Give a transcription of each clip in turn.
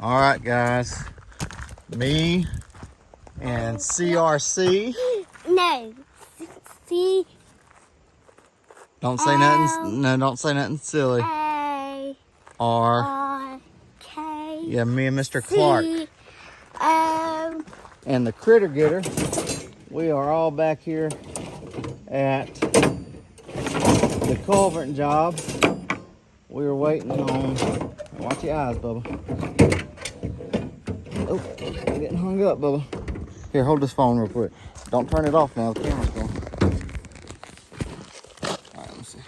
All right, guys. Me and CRC. No. C. Don't say nothing. No, don't say nothing silly. A. R. R. K. Yeah, me and Mr. Clark. C. O. And the critter getter. We are all back here at the Culvert job. We were waiting on. Watch your eyes, Bubba. Oh, getting hung up, Bubba. Here, hold this phone real quick. Don't turn it off now. The camera's going. All right, let me see.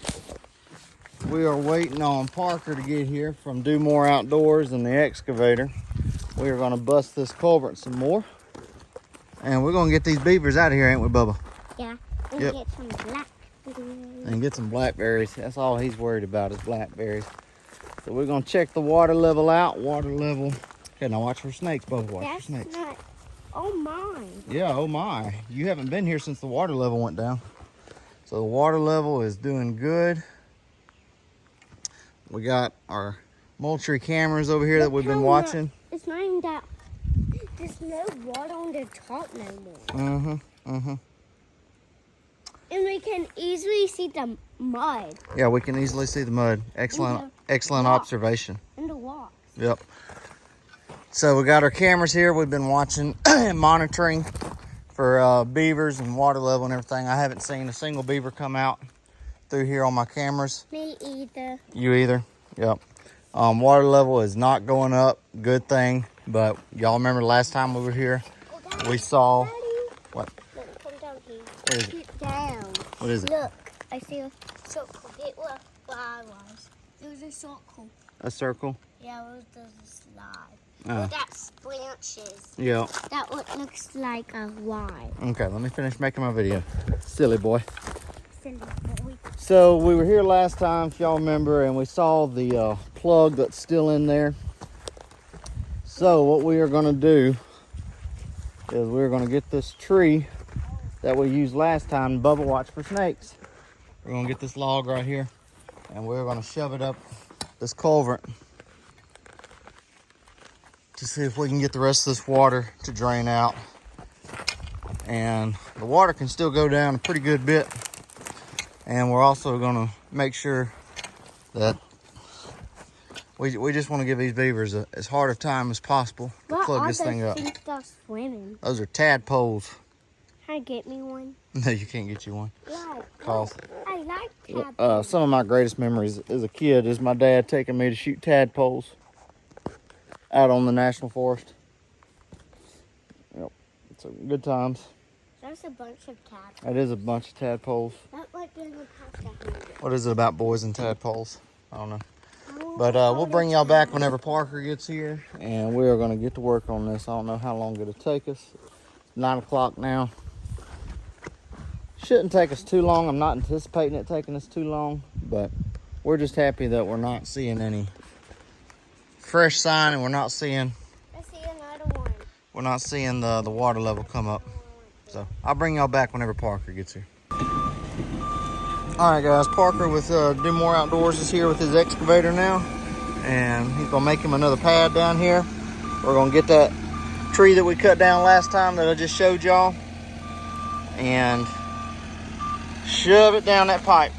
We are waiting on Parker to get here from Do More Outdoors and the excavator. We are going to bust this culvert some more. And we're going to get these beavers out of here, ain't we, Bubba? Yeah. And Yep. get some blackberries. And get some blackberries. That's all he's worried about is blackberries. So we're going to check the water level out. Water level. Okay, now watch for snakes, Bubba. Watch for snakes. Not. Oh my. Yeah, oh my. You haven't been here since the water level went down. So the water level is doing good. We got our Moultrie cameras over here that we've been watching. It's not even that. There's no water on the top no more. And we can easily see the mud. Yeah, we can easily see the mud. Excellent observation. And the rocks. Yep. So we got our cameras here. We've been watching and monitoring for beavers and water level and everything. I haven't seen a single beaver come out through here on my cameras. Me either. You either? Yep. Water level is not going up. Good thing. But y'all remember last time we were here, we saw... Daddy. What? Look, come down here. What is it? Get down. What is it? Look, I see a circle. It was where I was. It was a circle. A circle? Yeah, it was just a slide. Oh. That's branches. Yeah. That one looks like a Y. Okay, let me finish making my video. Silly boy. Silly boy. So we were here last time, if y'all remember, and we saw the plug that's still in there. So what we are going to do is we're going to get this tree that we used last time. Bubba, watch for snakes. We're going to get this log right here, and we're going to shove it up this culvert to see if we can get the rest of this water to drain out. And the water can still go down a pretty good bit. And we're also going to make sure that we just want to give these beavers as hard a time as possible to plug this thing up. Things that are swimming? Those are tadpoles. Can I get me one? No, you can't get you one. Why? Cause I like tadpoles. some of my greatest memories as a kid is my dad taking me to shoot tadpoles out on the national forest. Yep, so good times. There's a bunch of tadpoles. That is a bunch of tadpoles. Not like in the past. What is it about boys and tadpoles? I don't know. But we'll bring y'all back whenever Parker gets here, and we are going to get to work on this. I don't know how long it'll take us. It's 9 o'clock now. Shouldn't take us too long. I'm not anticipating it taking us too long, but we're just happy that we're not seeing any fresh sign, and we're not seeing the water level come up. So I'll bring y'all back whenever Parker gets here. All right, guys, Parker with Do More Outdoors is here with his excavator now, and he's gonna make him another pad down here. We're gonna get that tree that we cut down last time that I just showed y'all and shove it down that pipe.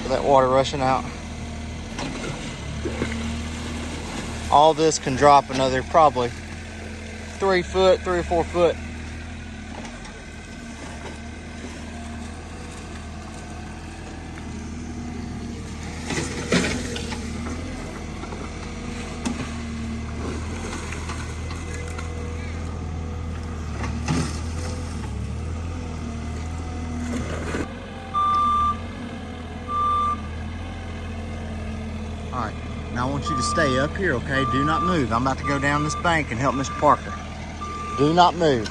That water rushing out. All this can drop another probably 3 or 4 foot. All right, now I want you to stay up here, okay? Do not move. I'm about to go down this bank and help Mr. Parker. Do not move.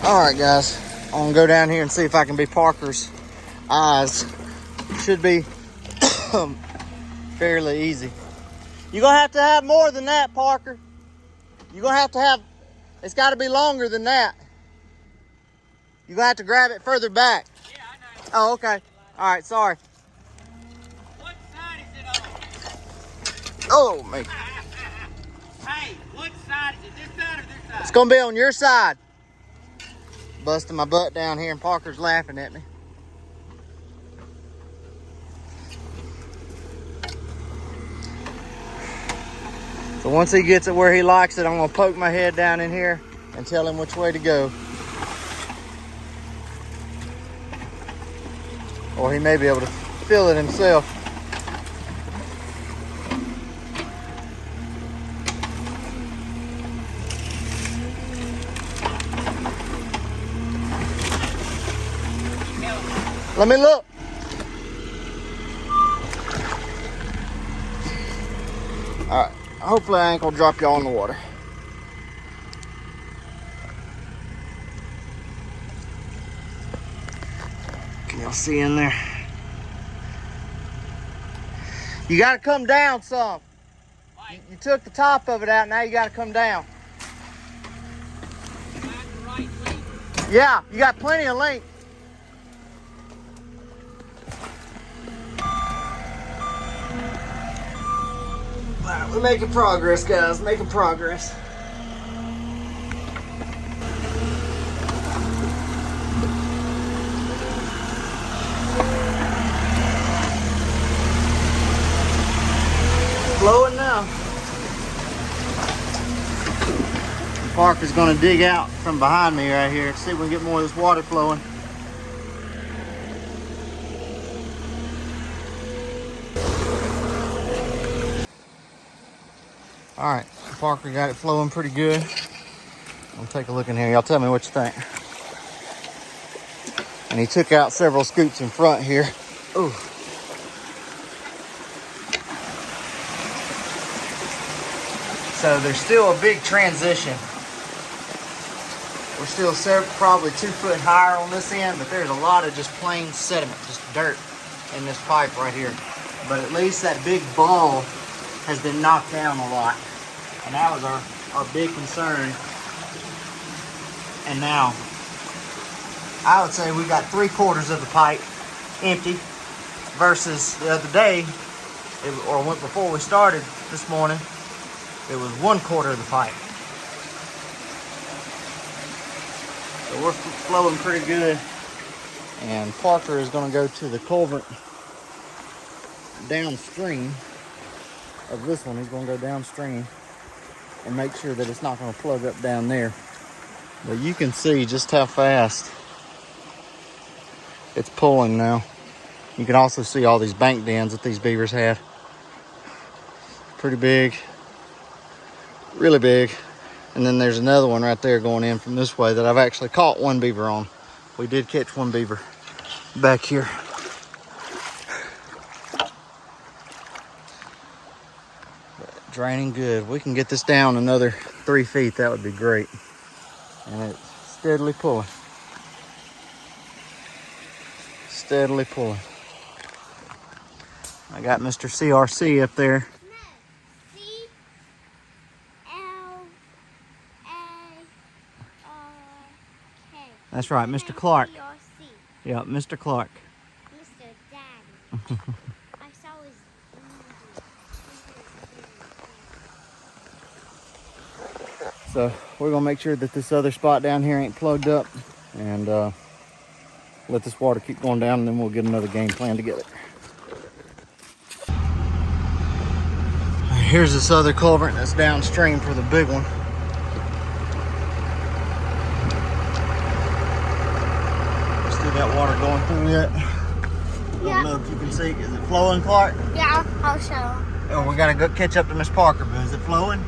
All right, guys, I'm gonna go down here and see if I can be Parker's eyes. Should be fairly easy. You're going to have more than that, Parker. You're going to have, it's got to be longer than that. You're going to have to grab it further back. Yeah, I know. Oh, okay. All right, sorry. What side is it on? Oh, me. Hey, what side is it? This side or this side? It's going to be on your side. Busting my butt down here and Parker's laughing at me. So once he gets it where he likes it, I'm going to poke my head down in here and tell him which way to go. Or he may be able to feel it himself. Let me look. All right. Hopefully I ain't gonna drop y'all in the water. Can y'all see in there? You gotta come down some. You took the top of it out, now you gotta come down. Yeah, you got plenty of length. All right, we're making progress, guys, making progress. Flowing now. Parker's gonna dig out from behind me right here. See if we can get more of this water flowing. All right, Parker got it flowing pretty good. I'll take a look in here. Y'all tell me what you think. And he took out several scoops in front here. Ooh. So there's still a big transition. We're still probably 2 foot higher on this end, but there's a lot of just plain sediment, just dirt in this pipe right here. But at least that big ball has been knocked down a lot. And that was our big concern. And now, I would say we got 3/4 of the pipe empty versus the other day, or before we started this morning, it was 1/4 of the pipe. So we're flowing pretty good. And Parker is gonna go to the culvert downstream of this one. He's gonna go downstream and make sure that it's not gonna plug up down there. But you can see just how fast it's pulling now. You can also see all these bank dens that these beavers had. Pretty big, really big. And then there's another one right there going in from this way that I've actually caught one beaver on. We did catch one beaver back here. Draining good. We can get this down another 3 feet. That would be great. And it's steadily pulling. Steadily pulling. I got Mr. CRC up there. No. C-L-A-R-K. That's right, Mr. Clark. CRC. Yeah, Mr. Clark. Mr. Daddy. I saw his. So we're gonna make sure that this other spot down here ain't plugged up and let this water keep going down, and then we'll get another game plan together. Here's this other culvert that's downstream for the big one. Still got water going through yet. Don't know if you can see. Is it flowing, Clark? Yeah, I'll show. Oh, we gotta go catch up to Miss Parker, but is it flowing?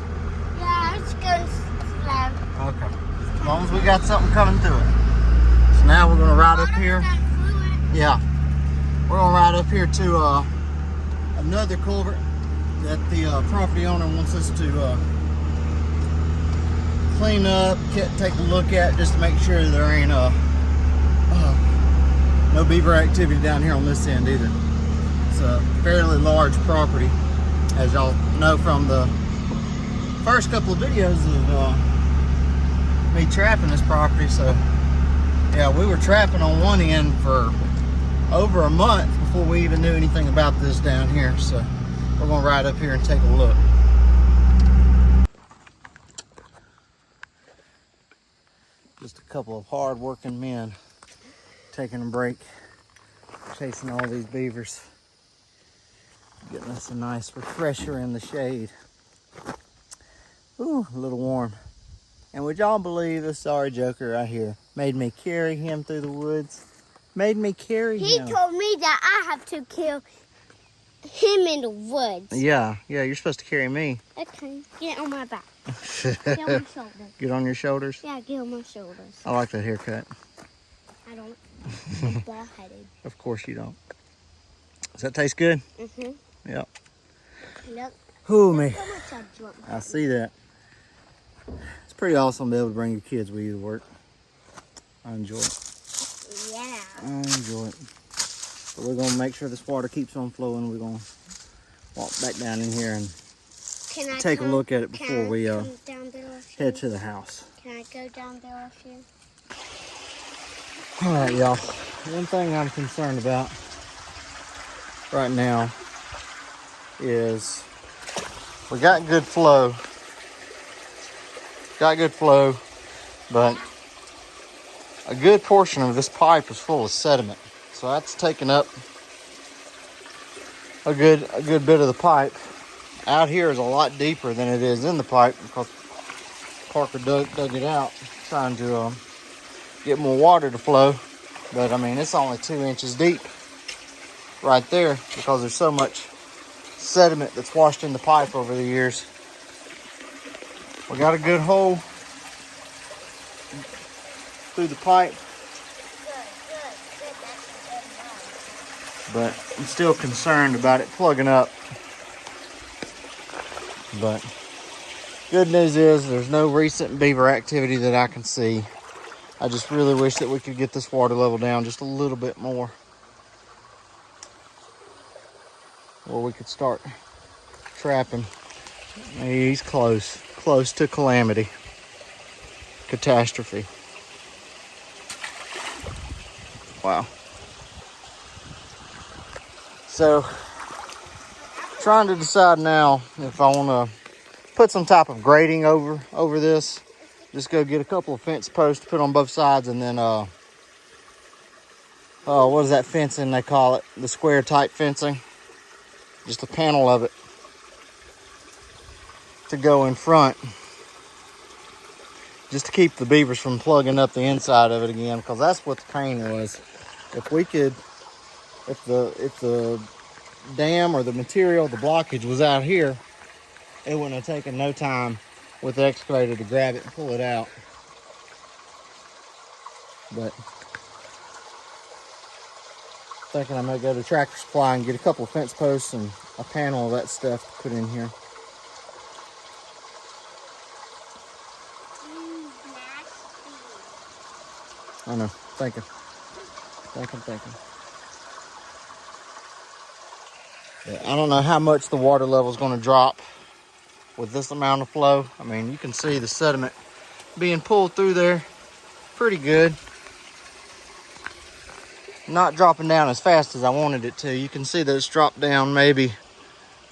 Yeah, it's going slow. Okay. As long as we got something coming through it. So now we're gonna ride up here. Yeah. We're gonna ride up here to another culvert that the property owner wants us to clean up, take a look at, just to make sure there ain't no beaver activity down here on this end either. It's a fairly large property. as y'all know from the first couple of videos of me trapping this property. So yeah, we were trapping on one end for over a month before we even knew anything about this down here. So we're gonna ride up here and take a look. Just a couple of hard-working men taking a break, chasing all these beavers, getting us a nice refresher in the shade. Ooh, a little warm. And would y'all believe this sorry joker right here made me carry him through the woods? Made me carry him. He told me that I have to kill him in the woods. Yeah, you're supposed to carry me. Okay, get on my back. Get on my shoulders. Get on your shoulders? Yeah, get on my shoulders. I like that haircut. I don't. I'm bald-headed. Of course you don't. Does that taste good? Mm-hmm. Yep. Look. Ooh, me. How much I dropped. I see that. It's pretty awesome to be able to bring your kids with you to work. I enjoy it. Yeah. I enjoy it. But we're gonna make sure this water keeps on flowing. We're gonna walk back down in here and take a look at it before we head to the house. Can I go down there with you? All right, y'all. One thing I'm concerned about right now is we got good flow. But a good portion of this pipe is full of sediment. So that's taking up a good bit of the pipe. Out here is a lot deeper than it is in the pipe because Parker dug it out trying to get more water to flow. But I mean, it's only 2 inches deep right there because there's so much sediment that's washed in the pipe over the years. We got a good hole through the pipe, but I'm still concerned about it plugging up. But good news is there's no recent beaver activity that I can see. I just really wish that we could get this water level down just a little bit more, or we could start trapping. He's close to calamity, catastrophe. Wow. So, trying to decide now if I want to put some type of grading over this. Just go get a couple of fence posts, put on both sides, and then what is that fencing they call it? The square type fencing. Just a panel of it to go in front, just to keep the beavers from plugging up the inside of it again, because that's what the pain was. If the dam or the material, the blockage was out here, it wouldn't have taken no time with the excavator to grab it and pull it out. But thinking I may go to Tractor Supply and get a couple of fence posts and a panel of that stuff to put in here. I know, thinking. Yeah, I don't know how much the water level is going to drop with this amount of flow. I mean, you can see the sediment being pulled through there pretty good. Not dropping down as fast as I wanted it to. You can see that it's dropped down maybe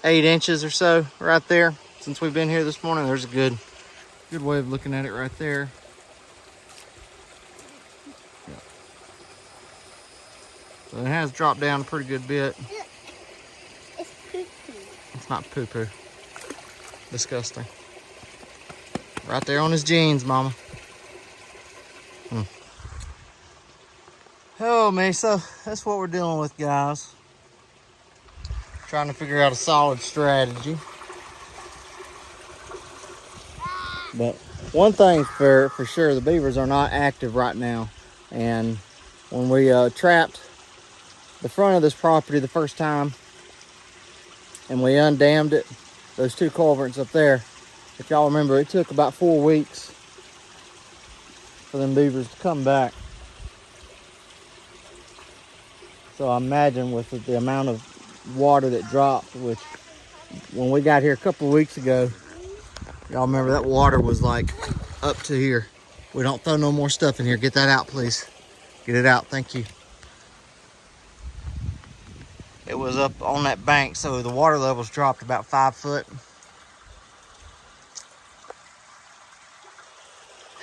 8 inches or so right there since we've been here this morning. There's a good way of looking at it right there. So it has dropped down a pretty good bit. It's poo-poo. It's not poo-poo. Disgusting. Right there on his jeans, mama. Oh, man, so that's what we're dealing with, guys. Trying to figure out a solid strategy. But one thing for sure, the beavers are not active right now. And when we trapped the front of this property the first time and we undammed it, those 2 culverts up there, if y'all remember, it took about 4 weeks for them beavers to come back. So I imagine with the amount of water that dropped, which when we got here a couple of weeks ago, y'all remember that water was like up to here. We don't throw no more stuff in here. Get that out, please. Get it out, thank you. It was up on that bank, so the water levels dropped about 5 foot.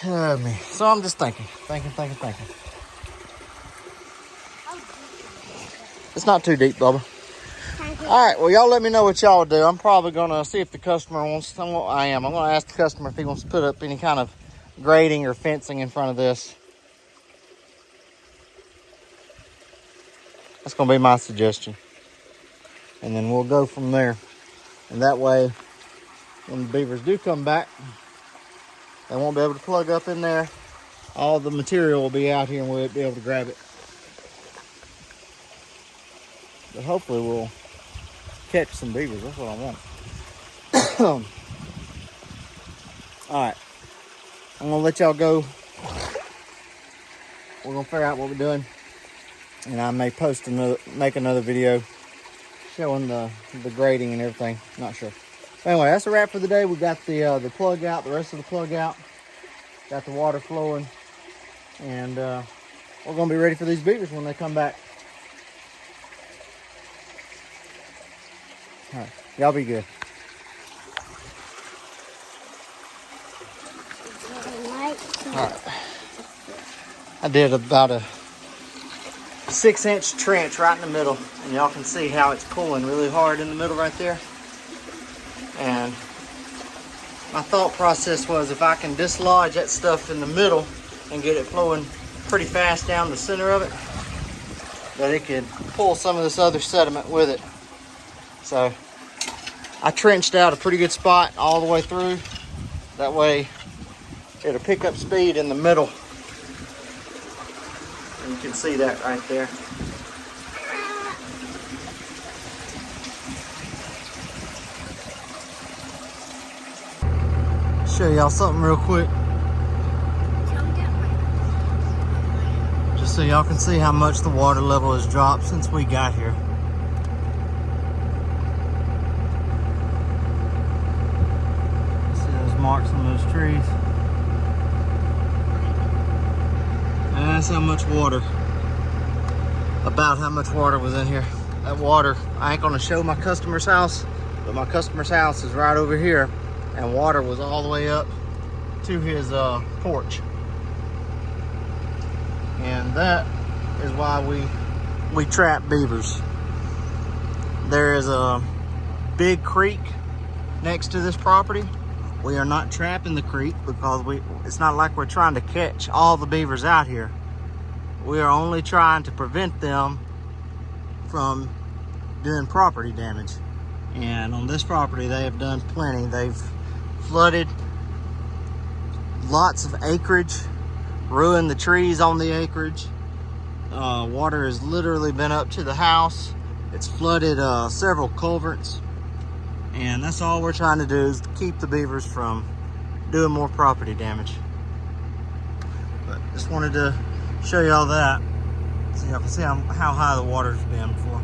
Oh, me. So I'm just thinking. It's not too deep, Bubba. All right, well, y'all let me know what y'all do. I'm probably gonna see if the customer wants, I'm gonna ask the customer if he wants to put up any kind of grading or fencing in front of this. That's gonna be my suggestion. And then we'll go from there. And that way, when the beavers do come back, they won't be able to plug up in there. All the material will be out here and we'll be able to grab it. But hopefully we'll catch some beavers. That's what I want. All right, I'm gonna let y'all go. We're gonna figure out what we're doing, and I may make another video showing the grading and everything. Not sure. Anyway, that's a wrap for the day. We got the plug out, the rest of the plug out. Got the water flowing, and we're gonna be ready for these beavers when they come back. All right, y'all be good. All right, I did about a 6-inch trench right in the middle, and y'all can see how it's pulling really hard in the middle right there. And my thought process was, if I can dislodge that stuff in the middle and get it flowing pretty fast down the center of it, that it could pull some of this other sediment with it. So I trenched out a pretty good spot all the way through. That way it'll pick up speed in the middle. And you can see that right there. Show y'all something real quick. Just so y'all can see how much the water level has dropped since we got here. See those marks on those trees? And that's how much water, about how much water was in here. That water, I ain't gonna show my customer's house, but my customer's house is right over here, and water was all the way up to his porch. And that is why we trap beavers. There is a big creek next to this property. We are not trapping the creek because it's not like we're trying to catch all the beavers out here. We are only trying to prevent them from doing property damage. And on this property, they have done plenty. They've flooded lots of acreage, ruined the trees on the acreage. Water has literally been up to the house. It's flooded several culverts. And that's all we're trying to do, is to keep the beavers from doing more property damage. But just wanted to show y'all that, so y'all can see how high the water's been before.